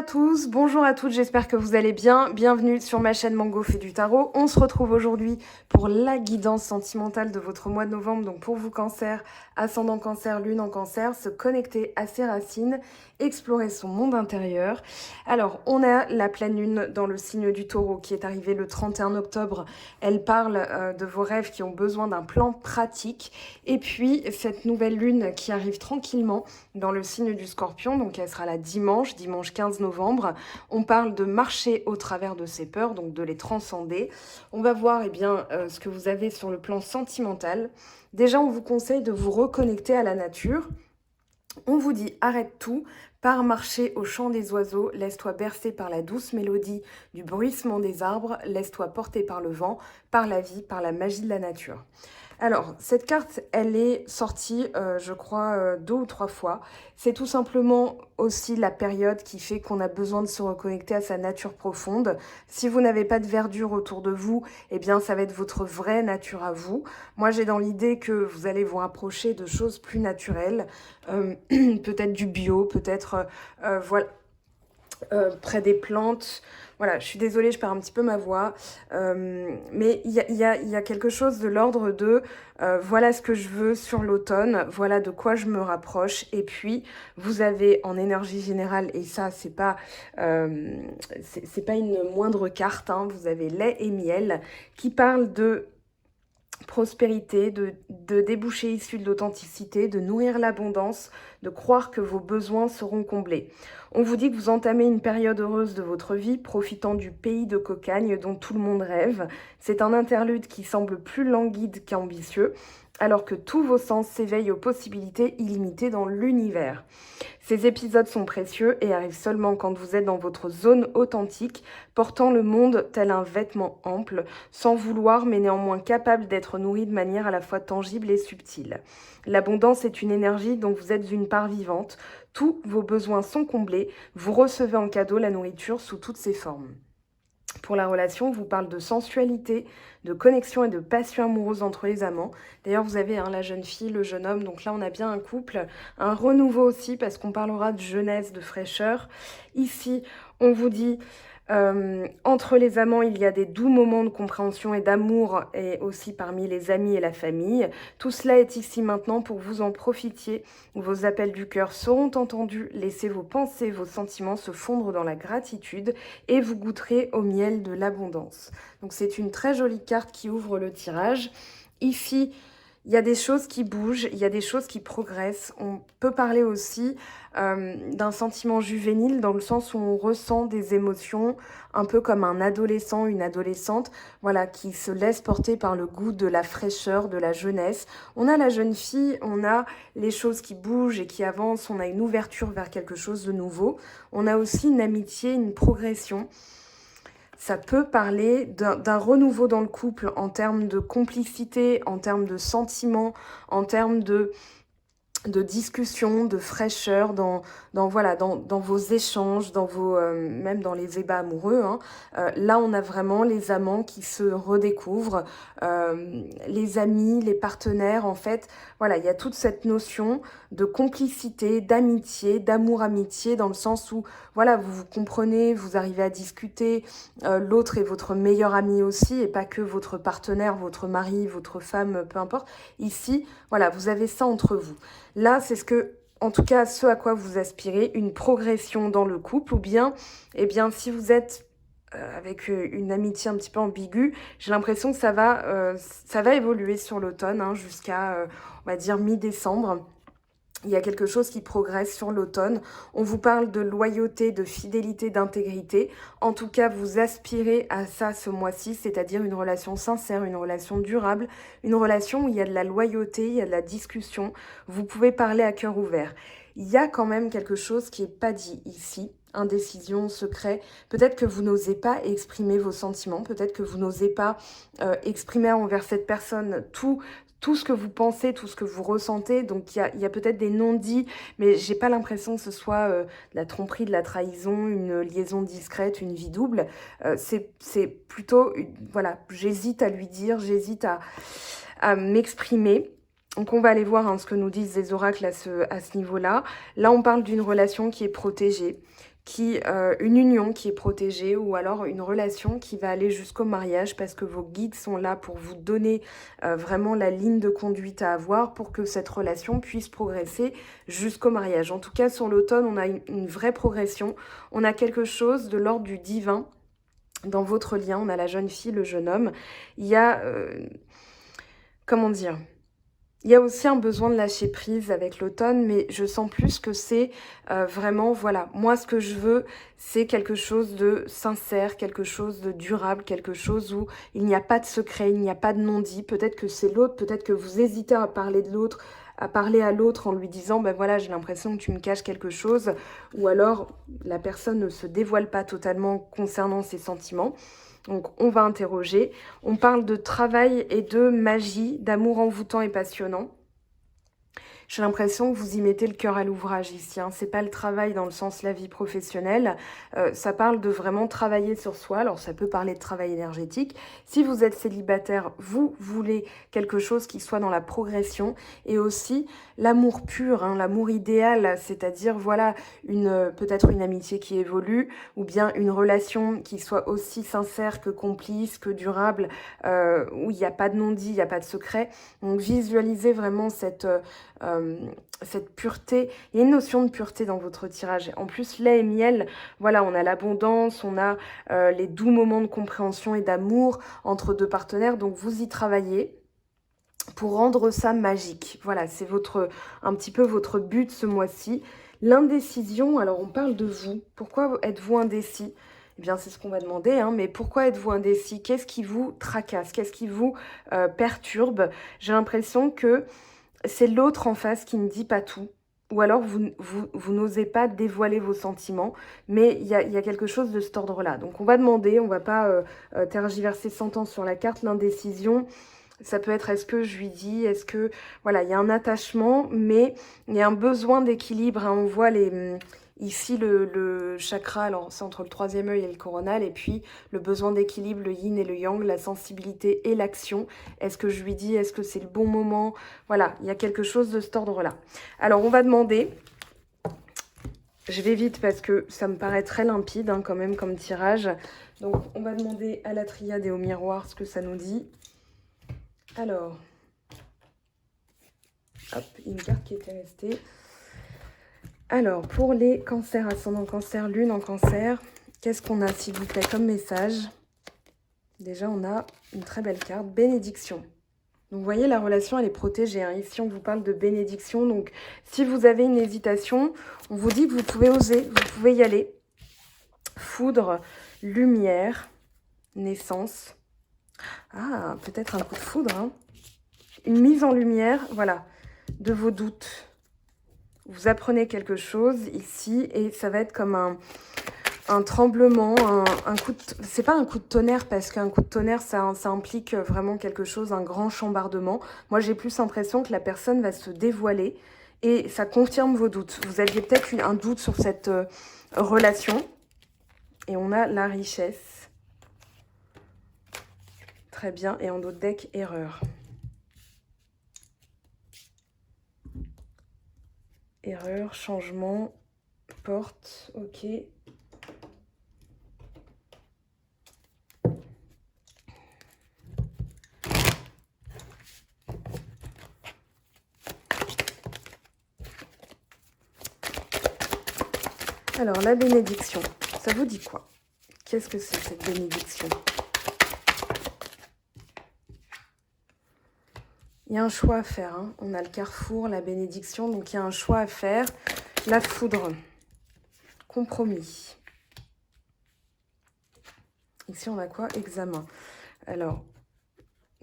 tous, bonjour à toutes, j'espère que vous allez bien. Bienvenue sur ma chaîne Mango fait du tarot. On se retrouve aujourd'hui pour la guidance sentimentale de votre mois de novembre. Donc pour vous cancer, ascendant cancer, lune en cancer, se connecter à ses racines, explorer son monde intérieur. Alors on a la pleine lune dans le signe du taureau qui est arrivée le 31 octobre. Elle parle de vos rêves qui ont besoin d'un plan pratique. Et puis cette nouvelle lune qui arrive tranquillement dans le signe du scorpion, donc elle sera là dimanche 15 novembre. On parle de marcher au travers de ses peurs, donc de les transcender. On va voir ce que vous avez sur le plan sentimental. Déjà, on vous conseille de vous reconnecter à la nature. On vous dit arrête tout, pars marcher au chant des oiseaux, laisse-toi bercer par la douce mélodie du bruissement des arbres, laisse-toi porter par le vent, par la vie, par la magie de la nature. Alors, cette carte, elle est sortie, je crois, 2 ou 3 fois. C'est tout simplement aussi la période qui fait qu'on a besoin de se reconnecter à sa nature profonde. Si vous n'avez pas de verdure autour de vous, eh bien, ça va être votre vraie nature à vous. Moi, j'ai dans l'idée que vous allez vous rapprocher de choses plus naturelles, peut-être du bio, peut-être, voilà, près des plantes. Voilà, je suis désolée, je perds un petit peu ma voix, mais il y a quelque chose de l'ordre de voilà ce que je veux sur l'automne, voilà de quoi je me rapproche, et puis vous avez en énergie générale, et ça c'est pas une moindre carte, hein, vous avez lait et miel qui parle de prospérité, de débouchés issus de l'authenticité, de nourrir l'abondance, de croire que vos besoins seront comblés. On vous dit que vous entamez une période heureuse de votre vie, profitant du pays de cocagne dont tout le monde rêve. C'est un interlude qui semble plus languide qu'ambitieux, alors que tous vos sens s'éveillent aux possibilités illimitées dans l'univers. Ces épisodes sont précieux et arrivent seulement quand vous êtes dans votre zone authentique, portant le monde tel un vêtement ample, sans vouloir mais néanmoins capable d'être nourri de manière à la fois tangible et subtile. L'abondance est une énergie dont vous êtes une part vivante. Tous vos besoins sont comblés. Vous recevez en cadeau la nourriture sous toutes ses formes. Pour la relation, on vous parle de sensualité, de connexion et de passion amoureuse entre les amants. D'ailleurs, vous avez la jeune fille, le jeune homme. Donc là, on a bien un couple, un renouveau aussi, parce qu'on parlera de jeunesse, de fraîcheur. Ici, on vous dit, entre les amants, il y a des doux moments de compréhension et d'amour, et aussi parmi les amis et la famille. Tout cela est ici maintenant pour que vous en profitiez. Vos appels du cœur seront entendus. Laissez vos pensées, vos sentiments se fondre dans la gratitude et vous goûterez au miel de l'abondance. Donc c'est une très jolie carte qui ouvre le tirage. Ici, il y a des choses qui bougent, il y a des choses qui progressent. On peut parler aussi d'un sentiment juvénile dans le sens où on ressent des émotions un peu comme un adolescent, une adolescente, voilà, qui se laisse porter par le goût de la fraîcheur, de la jeunesse. On a la jeune fille, on a les choses qui bougent et qui avancent, on a une ouverture vers quelque chose de nouveau. On a aussi une amitié, une progression. Ça peut parler d'un renouveau dans le couple en termes de complicité, en termes de sentiments, en termes de discussion, de fraîcheur dans vos échanges, même dans les ébats amoureux. Hein. Là, on a vraiment les amants qui se redécouvrent, les amis, les partenaires. En fait, voilà, il y a toute cette notion de complicité, d'amitié, d'amour-amitié, dans le sens où, voilà, vous vous comprenez, vous arrivez à discuter. L'autre est votre meilleur ami aussi, et pas que votre partenaire, votre mari, votre femme, peu importe. Ici, voilà, vous avez ça entre vous. Là, c'est en tout cas, ce à quoi vous aspirez, une progression dans le couple, ou bien, si vous êtes avec une amitié un petit peu ambiguë, j'ai l'impression que ça va évoluer sur l'automne, hein, jusqu'à, on va dire, mi-décembre. Il y a quelque chose qui progresse sur l'automne. On vous parle de loyauté, de fidélité, d'intégrité. En tout cas, vous aspirez à ça ce mois-ci, c'est-à-dire une relation sincère, une relation durable, une relation où il y a de la loyauté, il y a de la discussion. Vous pouvez parler à cœur ouvert. Il y a quand même quelque chose qui n'est pas dit ici. Indécision, secret. Peut-être que vous n'osez pas exprimer vos sentiments. Peut-être que vous n'osez pas exprimer envers cette personne tout ce que vous pensez, tout ce que vous ressentez. Donc il y a peut-être des non-dits, mais j'ai pas l'impression que ce soit de la tromperie, de la trahison, une liaison discrète, une vie double. C'est plutôt, voilà, j'hésite à lui dire, j'hésite à m'exprimer. Donc on va aller voir ce que nous disent les oracles à ce niveau-là. Là, on parle d'une relation qui est protégée, une union qui est protégée ou alors une relation qui va aller jusqu'au mariage parce que vos guides sont là pour vous donner vraiment la ligne de conduite à avoir pour que cette relation puisse progresser jusqu'au mariage. En tout cas, sur l'automne, on a une vraie progression. On a quelque chose de l'ordre du divin dans votre lien. On a la jeune fille, le jeune homme. Il y a... comment dire ? Il y a aussi un besoin de lâcher prise avec l'automne, mais je sens plus que c'est vraiment, voilà, moi ce que je veux, c'est quelque chose de sincère, quelque chose de durable, quelque chose où il n'y a pas de secret, il n'y a pas de non-dit. Peut-être que c'est l'autre, peut-être que vous hésitez à parler de l'autre, à parler à l'autre en lui disant, ben voilà, j'ai l'impression que tu me caches quelque chose, ou alors la personne ne se dévoile pas totalement concernant ses sentiments. Donc, on va interroger. On parle de travail et de magie, d'amour envoûtant et passionnant. J'ai l'impression que vous y mettez le cœur à l'ouvrage ici. Hein. C'est pas le travail dans le sens la vie professionnelle. Ça parle de vraiment travailler sur soi. Alors, ça peut parler de travail énergétique. Si vous êtes célibataire, vous voulez quelque chose qui soit dans la progression. Et aussi l'amour pur, hein, l'amour idéal. C'est-à-dire, voilà, peut-être une amitié qui évolue ou bien une relation qui soit aussi sincère que complice, que durable, où il n'y a pas de non-dit, il n'y a pas de secret. Donc, visualisez vraiment cette pureté. Il y a une notion de pureté dans votre tirage. En plus, lait et miel, voilà, on a l'abondance, on a les doux moments de compréhension et d'amour entre deux partenaires. Donc, vous y travaillez pour rendre ça magique. Voilà, c'est un petit peu votre but ce mois-ci. L'indécision, alors on parle de vous. Pourquoi êtes-vous indécis ? Eh bien, c'est ce qu'on va demander, hein, mais pourquoi êtes-vous indécis ? Qu'est-ce qui vous tracasse ? Qu'est-ce qui vous perturbe ? J'ai l'impression que c'est l'autre en face qui ne dit pas tout. Ou alors vous n'osez pas dévoiler vos sentiments, mais il y a quelque chose de cet ordre-là. Donc on va demander, on ne va pas tergiverser 100 ans sur la carte, l'indécision. Ça peut être est-ce que je lui dis, est-ce que... Voilà, il y a un attachement, mais il y a un besoin d'équilibre. Hein. On voit ici le chakra, alors c'est entre le troisième œil et le coronal, et puis le besoin d'équilibre, le yin et le yang, la sensibilité et l'action. Est-ce que je lui dis, est-ce que c'est le bon moment? Voilà, il y a quelque chose de cet ordre-là. Alors, on va demander... Je vais vite parce que ça me paraît très limpide hein, quand même comme tirage. Donc, on va demander à la triade et au miroir ce que ça nous dit. Alors, hop, une carte qui était restée. Alors, pour les cancers, ascendant cancer, lune en cancer, qu'est-ce qu'on a s'il vous plaît comme message? Déjà, on a une très belle carte, bénédiction. Donc, vous voyez, la relation, elle est protégée. Hein. Ici, on vous parle de bénédiction. Donc, si vous avez une hésitation, on vous dit que vous pouvez oser, vous pouvez y aller. Foudre, lumière, naissance. Ah, peut-être un coup de foudre. Hein. Une mise en lumière, voilà, de vos doutes. Vous apprenez quelque chose ici et ça va être comme un tremblement, un coup de... C'est pas un coup de tonnerre parce qu'un coup de tonnerre, ça implique vraiment quelque chose, un grand chambardement. Moi, j'ai plus l'impression que la personne va se dévoiler et ça confirme vos doutes. Vous aviez peut-être un doute sur cette relation. Et on a la richesse. Très bien. Et en d'autres decks, erreur. Erreur, changement, porte, ok. Alors, la bénédiction, ça vous dit quoi? Qu'est-ce que c'est cette bénédiction? Il y a un choix à faire. Hein. On a le carrefour, la bénédiction, donc il y a un choix à faire. La foudre, compromis. Ici, on a quoi? Examen. Alors,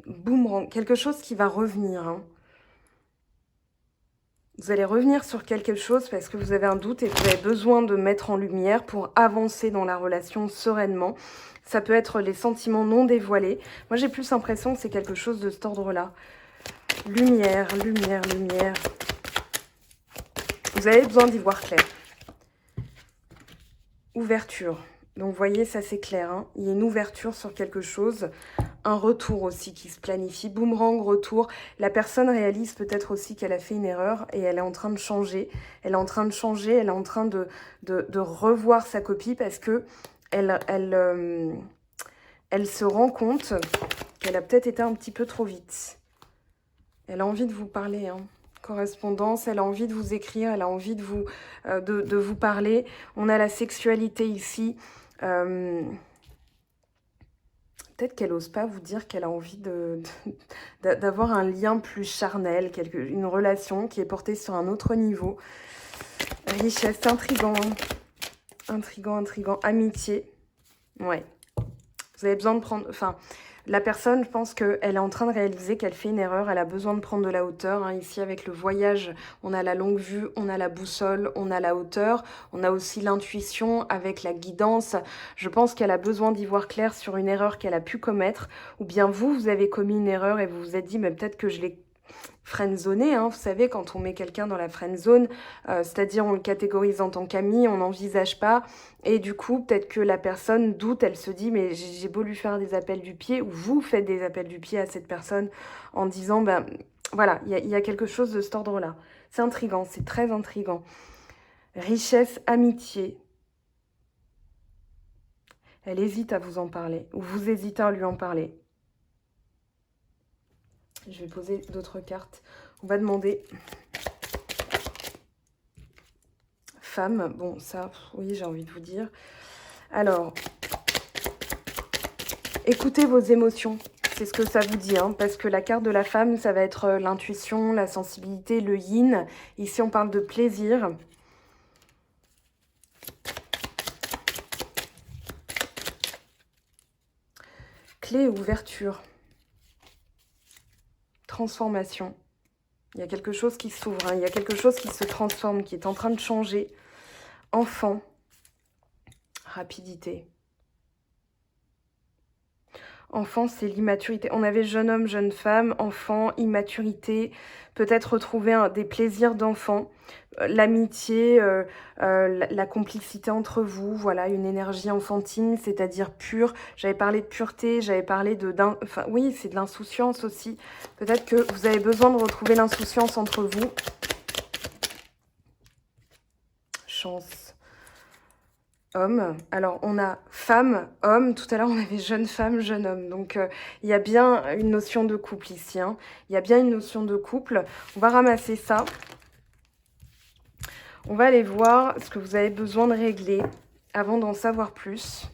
boomerang, quelque chose qui va revenir. Hein. Vous allez revenir sur quelque chose parce que vous avez un doute et vous avez besoin de mettre en lumière pour avancer dans la relation sereinement. Ça peut être les sentiments non dévoilés. Moi, j'ai plus l'impression que c'est quelque chose de cet ordre-là. Lumière, lumière, lumière. Vous avez besoin d'y voir clair. Ouverture. Donc, vous voyez, ça c'est clair. Hein. Il y a une ouverture sur quelque chose. un retour aussi qui se planifie, boomerang, retour. La personne réalise peut-être aussi qu'elle a fait une erreur et elle est en train de changer. Elle est en train de changer, elle est en train de revoir sa copie parce que elle se rend compte qu'elle a peut-être été un petit peu trop vite. Elle a envie de vous parler, hein. Correspondance, elle a envie de vous écrire, elle a envie de vous parler. On a la sexualité ici. Peut-être qu'elle n'ose pas vous dire qu'elle a envie d'avoir un lien plus charnel, une relation qui est portée sur un autre niveau. Richesse, intriguant, intriguant, amitié. Ouais. Vous avez besoin de prendre... Enfin, la personne, je pense qu'elle est en train de réaliser qu'elle fait une erreur. Elle a besoin de prendre de la hauteur. Hein. Ici, avec le voyage, on a la longue vue, on a la boussole, on a la hauteur. On a aussi l'intuition avec la guidance. Je pense qu'elle a besoin d'y voir clair sur une erreur qu'elle a pu commettre. Ou bien vous avez commis une erreur et vous vous êtes dit, mais peut-être que je l'ai friendzoné, hein, vous savez, quand on met quelqu'un dans la friendzone, c'est-à-dire on le catégorise en tant qu'ami, on n'envisage pas, et du coup, peut-être que la personne doute, elle se dit, mais j'ai beau lui faire des appels du pied, ou vous faites des appels du pied à cette personne en disant, ben voilà, il y a quelque chose de cet ordre-là. C'est intriguant, c'est très intriguant. Richesse, amitié. Elle hésite à vous en parler, ou vous hésitez à lui en parler. Je vais poser d'autres cartes. On va demander... Femme, bon ça, oui, j'ai envie de vous dire. Alors, écoutez vos émotions. C'est ce que ça vous dit, hein, parce que la carte de la femme, ça va être l'intuition, la sensibilité, le yin. Ici, on parle de plaisir. Clé et ouverture. Transformation. Il y a quelque chose qui s'ouvre, hein, il y a quelque chose qui se transforme, qui est en train de changer. Enfant. Rapidité. Enfant, c'est l'immaturité. On avait jeune homme, jeune femme, enfant, immaturité, peut-être retrouver des plaisirs d'enfant, l'amitié, la complicité entre vous, voilà, une énergie enfantine, c'est-à-dire pure. J'avais parlé de pureté, j'avais parlé enfin, oui, c'est de l'insouciance aussi. Peut-être que vous avez besoin de retrouver l'insouciance entre vous. Chance. Homme. Alors, on a femme, homme. Tout à l'heure, on avait jeune femme, jeune homme. Donc, il y a bien une notion de couple ici. Hein. Il y a bien une notion de couple. On va ramasser ça. On va aller voir ce que vous avez besoin de régler avant d'en savoir plus.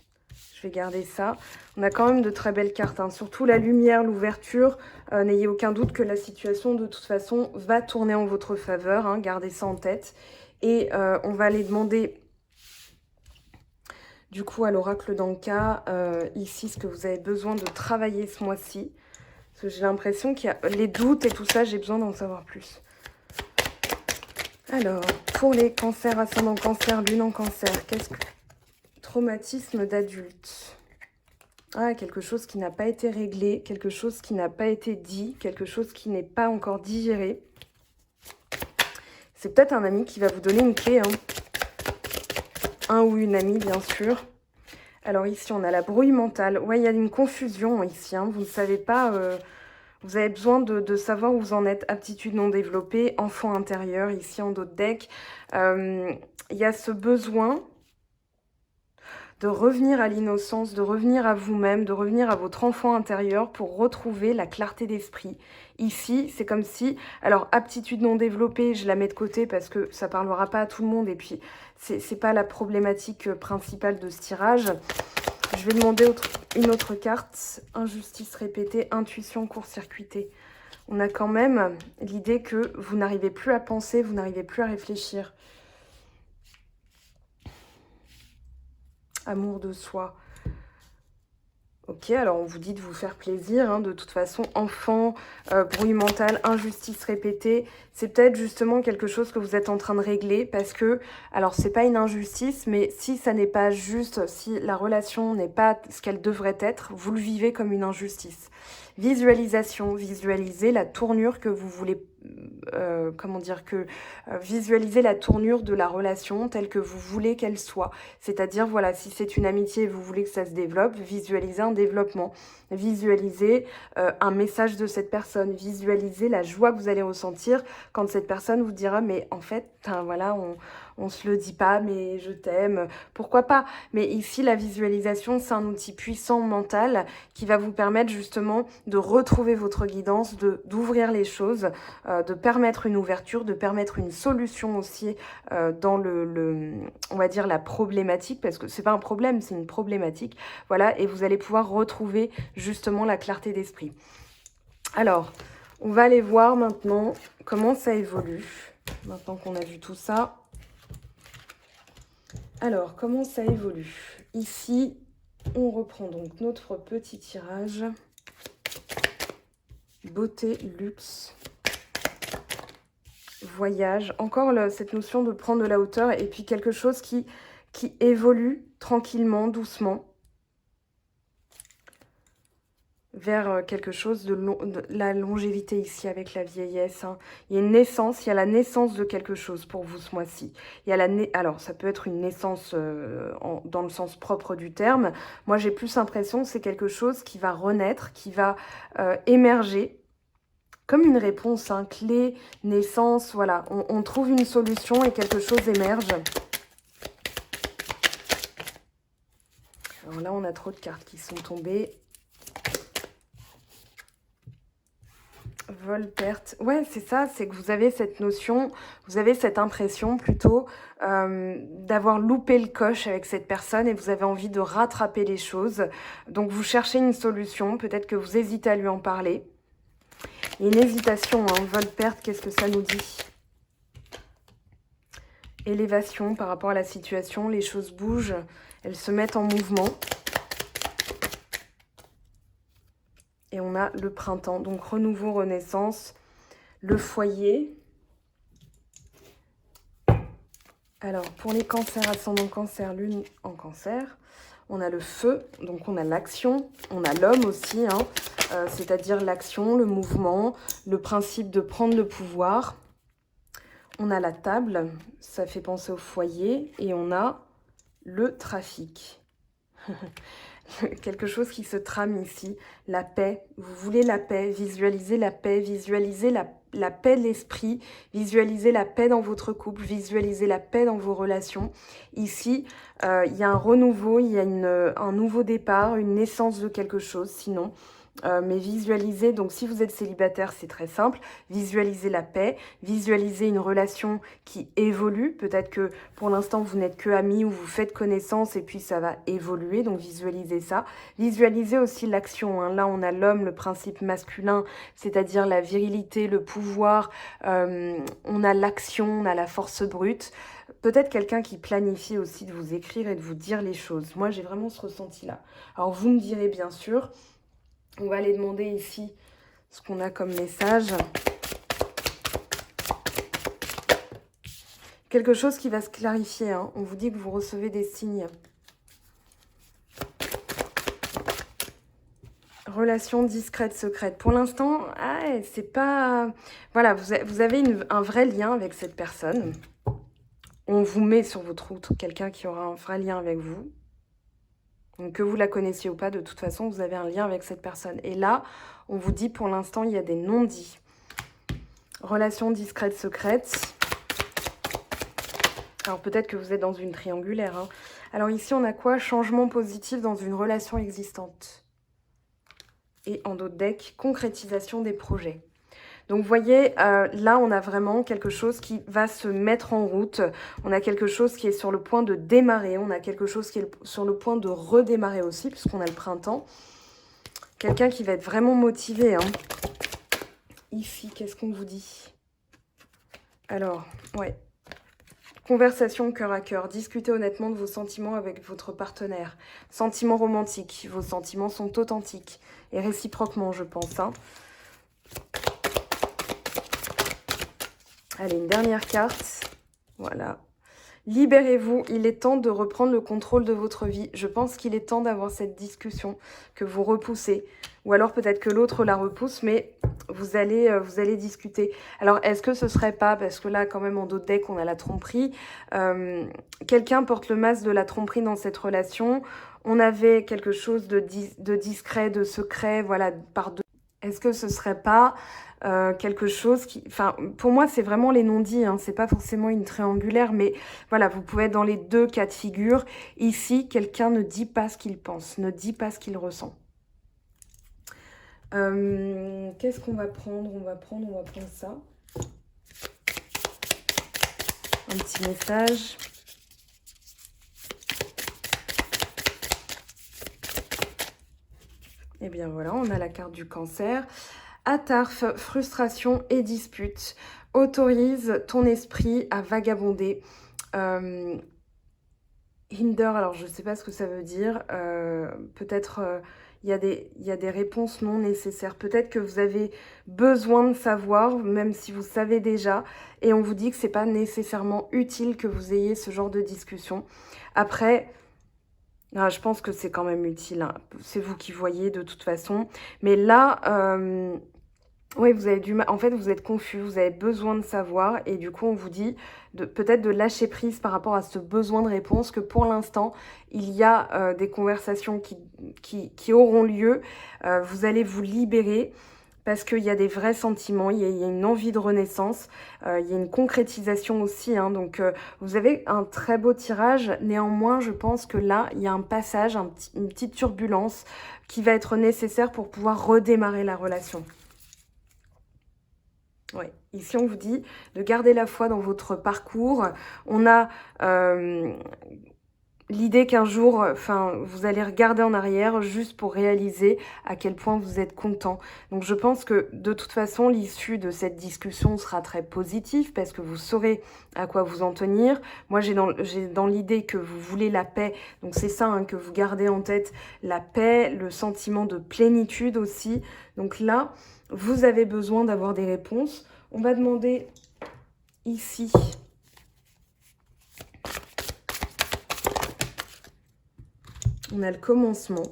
Je vais garder ça. On a quand même de très belles cartes. Hein. Surtout la lumière, l'ouverture. N'ayez aucun doute que la situation, de toute façon, va tourner en votre faveur. Hein. Gardez ça en tête. Et on va aller demander... Du coup, à l'oracle d'Anka, ici, ce que vous avez besoin de travailler ce mois-ci. Parce que j'ai l'impression qu'il y a les doutes et tout ça, j'ai besoin d'en savoir plus. Alors, pour les cancers, ascendant cancer, lune en cancer, qu'est-ce que... Traumatisme d'adulte. Ah, quelque chose qui n'a pas été réglé, quelque chose qui n'a pas été dit, quelque chose qui n'est pas encore digéré. C'est peut-être un ami qui va vous donner une clé, hein. Un ou une amie, bien sûr. Alors ici, on a la brouille mentale. Ouais, il y a une confusion ici. Hein. Vous ne savez pas... vous avez besoin de savoir où vous en êtes. Aptitude non développée, enfant intérieur, ici en dos de deck. Il y a ce besoin de revenir à l'innocence, de revenir à vous-même, de revenir à votre enfant intérieur pour retrouver la clarté d'esprit. Ici, c'est comme si... Alors, aptitude non développée, je la mets de côté parce que ça ne parlera pas à tout le monde. Et puis, c'est pas la problématique principale de ce tirage. Je vais demander une autre carte. Injustice répétée, intuition court-circuitée. On a quand même l'idée que vous n'arrivez plus à penser, vous n'arrivez plus à réfléchir. Amour de soi. Ok, alors on vous dit de vous faire plaisir, hein, de toute façon, enfant, bruit mental, injustice répétée, c'est peut-être justement quelque chose que vous êtes en train de régler parce que, alors c'est pas une injustice, mais si ça n'est pas juste, si la relation n'est pas ce qu'elle devrait être, vous le vivez comme une injustice. Visualisation, visualisez la tournure que vous voulez comment dire, que visualisez la tournure de la relation telle que vous voulez qu'elle soit. C'est-à-dire, voilà, si c'est une amitié et vous voulez que ça se développe, visualisez un développement. Visualisez un message de cette personne. Visualisez la joie que vous allez ressentir quand cette personne vous dira, mais en fait, voilà, on se le dit pas, mais je t'aime, pourquoi pas. Mais ici, la visualisation, c'est un outil puissant mental qui va vous permettre justement de retrouver votre guidance, d'ouvrir les choses, de permettre une ouverture, de permettre une solution aussi dans on va dire la problématique, parce que c'est pas un problème, c'est une problématique. Voilà, et vous allez pouvoir retrouver justement la clarté d'esprit. Alors, on va aller voir maintenant comment ça évolue, maintenant qu'on a vu tout ça. Alors, comment ça évolue? Ici, on reprend donc notre petit tirage. Beauté, luxe, voyage. Encore cette notion de prendre de la hauteur et puis quelque chose qui évolue tranquillement, doucement, vers quelque chose de la longévité ici avec la vieillesse. Hein. Il y a une naissance, il y a la naissance de quelque chose pour vous ce mois-ci. Il y a alors, ça peut être une naissance dans le sens propre du terme. Moi, j'ai plus l'impression que c'est quelque chose qui va renaître, qui va émerger. Comme une réponse, hein, clé, naissance, voilà. On trouve une solution et quelque chose émerge. Alors là, on a trop de cartes qui sont tombées. Vol, perte. Ouais, c'est ça, c'est que vous avez cette notion, vous avez cette impression plutôt d'avoir loupé le coche avec cette personne et vous avez envie de rattraper les choses. Donc, vous cherchez une solution, peut-être que vous hésitez à lui en parler. Il y a une hésitation, hein. Vol, perte, qu'est-ce que ça nous dit? Élévation par rapport à la situation, les choses bougent, elles se mettent en mouvement. Et on a le printemps, donc renouveau, renaissance, le foyer. Alors, pour les cancers, ascendant cancer, lune en cancer, on a le feu, donc on a l'action, on a l'homme aussi, hein, c'est-à-dire l'action, le mouvement, le principe de prendre le pouvoir. On a la table, ça fait penser au foyer, et on a le trafic. Quelque chose qui se trame ici, la paix. Vous voulez la paix, visualisez la paix, visualisez la paix de l'esprit, visualisez la paix dans votre couple, visualisez la paix dans vos relations. Ici, il y a un renouveau, il y a un nouveau départ, une naissance de quelque chose, sinon. Mais visualisez, donc si vous êtes célibataire, c'est très simple, visualisez la paix, visualisez une relation qui évolue, peut-être que pour l'instant vous n'êtes que amis ou vous faites connaissance et puis ça va évoluer, donc visualisez ça. Visualisez aussi l'action, hein. Là on a l'homme, le principe masculin, c'est-à-dire la virilité, le pouvoir, on a l'action, on a la force brute. Peut-être quelqu'un qui planifie aussi de vous écrire et de vous dire les choses. Moi j'ai vraiment ce ressenti-là. Alors vous me direz bien sûr, on va aller demander ici ce qu'on a comme message. Quelque chose qui va se clarifier. Hein. On vous dit que vous recevez des signes. Relation discrète, secrète. Pour l'instant, c'est pas... Voilà, vous avez un vrai lien avec cette personne. On vous met sur votre route quelqu'un qui aura un vrai lien avec vous. Donc, que vous la connaissiez ou pas, de toute façon, vous avez un lien avec cette personne. Et là, on vous dit, pour l'instant, il y a des non-dits. Relation discrète, secrète. Alors, peut-être que vous êtes dans une triangulaire. Hein. Alors, ici, on a quoi? Changement positif dans une relation existante. Et en d'autres decks, concrétisation des projets. Donc, vous voyez, là, on a vraiment quelque chose qui va se mettre en route. On a quelque chose qui est sur le point de démarrer. On a quelque chose qui est sur le point de redémarrer aussi, puisqu'on a le printemps. Quelqu'un qui va être vraiment motivé. Hein. Ici, qu'est-ce qu'on vous dit? Alors, ouais. Conversation cœur à cœur. Discutez honnêtement de vos sentiments avec votre partenaire. Sentiments romantiques. Vos sentiments sont authentiques. Et réciproquement, je pense. Hein. Allez, une dernière carte. Voilà. Libérez-vous, il est temps de reprendre le contrôle de votre vie. Je pense qu'il est temps d'avoir cette discussion que vous repoussez. Ou alors peut-être que l'autre la repousse, mais vous allez discuter. Alors, est-ce que ce serait pas, parce que là, quand même, en dos de deck, on a la tromperie. Quelqu'un porte le masque de la tromperie dans cette relation. On avait quelque chose de discret, de secret, voilà, par deux. Est-ce que ce serait pas quelque chose qui... Enfin, pour moi, c'est vraiment les non-dits, hein, c'est pas forcément une triangulaire, mais voilà, vous pouvez être dans les deux cas de figure. Ici, quelqu'un ne dit pas ce qu'il pense, ne dit pas ce qu'il ressent. Qu'est-ce qu'on va prendre? On va prendre ça. Un petit message. Et bien voilà, on a la carte du cancer. Atarf, frustration et dispute. Autorise ton esprit à vagabonder. Hinder, alors je ne sais pas ce que ça veut dire. Peut-être il y a des réponses non nécessaires. Peut-être que vous avez besoin de savoir, même si vous savez déjà. Et on vous dit que ce n'est pas nécessairement utile que vous ayez ce genre de discussion. Après... Ah, je pense que c'est quand même utile, hein. C'est vous qui voyez de toute façon. Mais là, oui, vous avez du mal. En fait, vous êtes confus, vous avez besoin de savoir. Et du coup, on vous dit peut-être de lâcher prise par rapport à ce besoin de réponse, que pour l'instant, il y a des conversations qui auront lieu. Vous allez vous libérer. Parce qu'il y a des vrais sentiments, il y a une envie de renaissance, il y a une concrétisation aussi. Hein, donc, vous avez un très beau tirage. Néanmoins, je pense que là, il y a un passage, une petite turbulence qui va être nécessaire pour pouvoir redémarrer la relation. Oui, ici, on vous dit de garder la foi dans votre parcours. On a... l'idée qu'un jour, vous allez regarder en arrière juste pour réaliser à quel point vous êtes content. Donc je pense que de toute façon, l'issue de cette discussion sera très positive parce que vous saurez à quoi vous en tenir. Moi, j'ai dans l'idée que vous voulez la paix. Donc c'est ça, hein, que vous gardez en tête, la paix, le sentiment de plénitude aussi. Donc là, vous avez besoin d'avoir des réponses. On va demander ici... On a le commencement.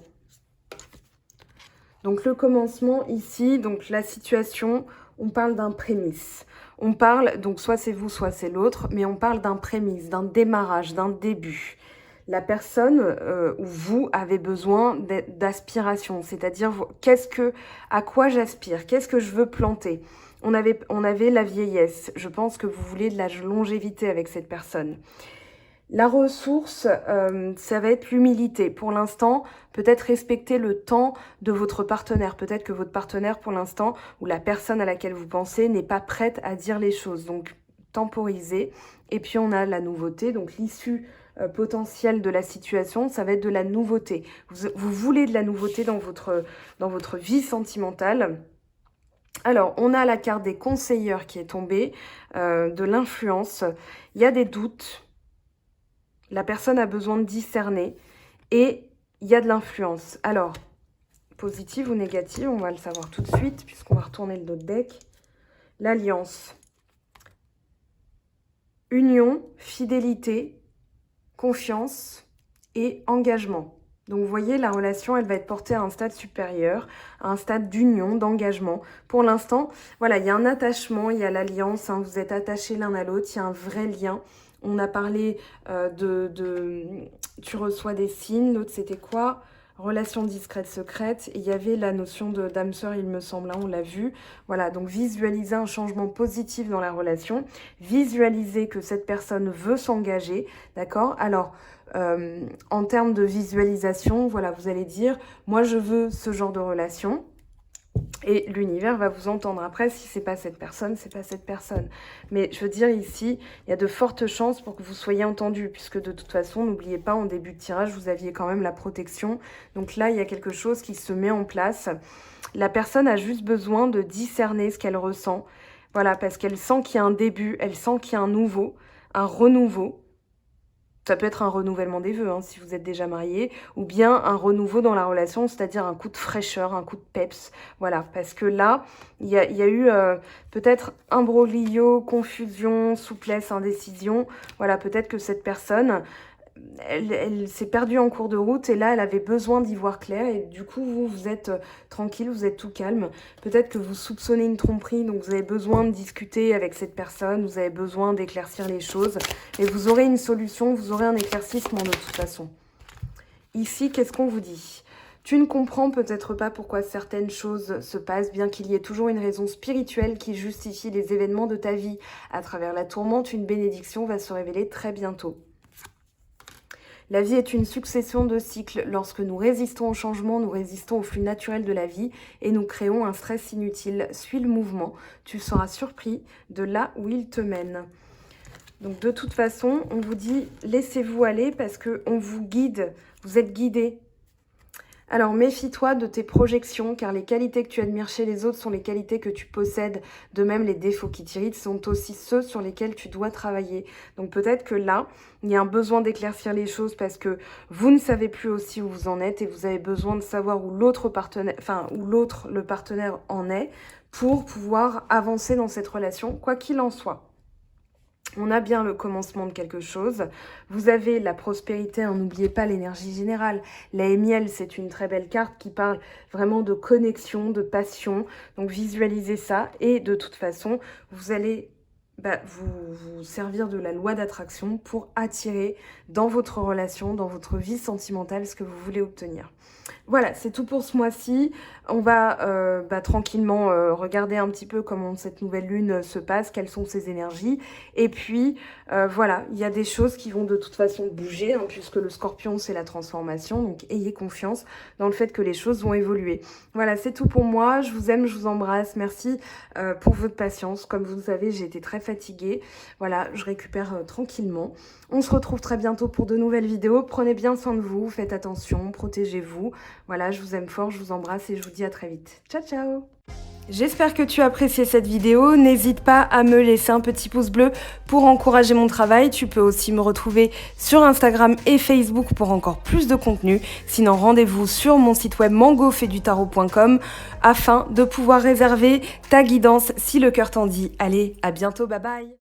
Donc le commencement ici, donc la situation, on parle d'un prémisse. On parle, donc soit c'est vous, soit c'est l'autre, mais on parle d'un prémisse, d'un démarrage, d'un début. La personne ou vous avez besoin d'aspiration, c'est-à-dire à quoi j'aspire, qu'est-ce que je veux planter. On avait la vieillesse, je pense que vous voulez de la longévité avec cette personne. La ressource, ça va être l'humilité. Pour l'instant, peut-être respecter le temps de votre partenaire. Peut-être que votre partenaire, pour l'instant, ou la personne à laquelle vous pensez, n'est pas prête à dire les choses. Donc, temporiser. Et puis, on a la nouveauté. Donc, l'issue potentielle de la situation, ça va être de la nouveauté. Vous voulez de la nouveauté dans votre vie sentimentale. Alors, on a la carte des conseilleurs qui est tombée, de l'influence. Il y a des doutes. La personne a besoin de discerner et il y a de l'influence. Alors, positive ou négative, on va le savoir tout de suite puisqu'on va retourner le dos de deck. L'alliance. Union, fidélité, confiance et engagement. Donc, vous voyez, la relation, elle va être portée à un stade supérieur, à un stade d'union, d'engagement. Pour l'instant, voilà, il y a un attachement, il y a l'alliance, hein, vous êtes attachés l'un à l'autre, il y a un vrai lien. On a parlé tu reçois des signes. L'autre, c'était quoi? Relation discrète, secrète. Et il y avait la notion d'âme sœur, il me semble. Hein, on l'a vu. Voilà, donc visualiser un changement positif dans la relation. Visualiser que cette personne veut s'engager. D'accord? Alors, en termes de visualisation, voilà, vous allez dire, moi, je veux ce genre de relation. Et l'univers va vous entendre. Après, si c'est pas cette personne, c'est pas cette personne. Mais je veux dire, ici, il y a de fortes chances pour que vous soyez entendu, puisque de toute façon, n'oubliez pas, en début de tirage, vous aviez quand même la protection. Donc là, il y a quelque chose qui se met en place. La personne a juste besoin de discerner ce qu'elle ressent. Voilà, parce qu'elle sent qu'il y a un début, elle sent qu'il y a un renouveau. Ça peut être un renouvellement des vœux, hein, si vous êtes déjà marié, ou bien un renouveau dans la relation, c'est-à-dire un coup de fraîcheur, un coup de peps. Voilà, parce que là, il y a eu peut-être imbroglio, confusion, souplesse, indécision. Voilà, peut-être que cette personne elle s'est perdue en cours de route et là, elle avait besoin d'y voir clair et du coup, vous êtes tranquille, vous êtes tout calme. Peut-être que vous soupçonnez une tromperie, donc vous avez besoin de discuter avec cette personne, vous avez besoin d'éclaircir les choses et vous aurez une solution, vous aurez un éclaircissement de toute façon. Ici, qu'est-ce qu'on vous dit ? Tu ne comprends peut-être pas pourquoi certaines choses se passent, bien qu'il y ait toujours une raison spirituelle qui justifie les événements de ta vie. À travers la tourmente, une bénédiction va se révéler très bientôt. La vie est une succession de cycles. Lorsque nous résistons au changement, nous résistons au flux naturel de la vie et nous créons un stress inutile. Suis le mouvement, tu seras surpris de là où il te mène. Donc de toute façon, on vous dit laissez-vous aller parce qu'on vous guide, vous êtes guidé. Alors méfie-toi de tes projections car les qualités que tu admires chez les autres sont les qualités que tu possèdes. De même, les défauts qui t'irritent sont aussi ceux sur lesquels tu dois travailler. Donc peut-être que là, il y a un besoin d'éclaircir les choses parce que vous ne savez plus aussi où vous en êtes et vous avez besoin de savoir où l'autre partenaire, le partenaire en est pour pouvoir avancer dans cette relation, quoi qu'il en soit. On a bien le commencement de quelque chose. Vous avez la prospérité, hein, n'oubliez pas l'énergie générale. La Émiel, c'est une très belle carte qui parle vraiment de connexion, de passion. Donc visualisez ça et de toute façon, vous allez vous servir de la loi d'attraction pour attirer dans votre relation, dans votre vie sentimentale, ce que vous voulez obtenir. Voilà, c'est tout pour ce mois-ci. On va tranquillement regarder un petit peu comment cette nouvelle lune se passe, quelles sont ses énergies. Et puis, voilà, il y a des choses qui vont de toute façon bouger, hein, puisque le scorpion, c'est la transformation. Donc, ayez confiance dans le fait que les choses vont évoluer. Voilà, c'est tout pour moi. Je vous aime, je vous embrasse. Merci pour votre patience. Comme vous le savez, j'ai été très fatiguée. Voilà, je récupère tranquillement. On se retrouve très bientôt pour de nouvelles vidéos. Prenez bien soin de vous, faites attention, protégez-vous. Voilà, je vous aime fort, je vous embrasse et je vous dis à très vite. Ciao, ciao! J'espère que tu as apprécié cette vidéo. N'hésite pas à me laisser un petit pouce bleu pour encourager mon travail. Tu peux aussi me retrouver sur Instagram et Facebook pour encore plus de contenu. Sinon, rendez-vous sur mon site web mangofaidutarot.com afin de pouvoir réserver ta guidance si le cœur t'en dit. Allez, à bientôt, bye bye!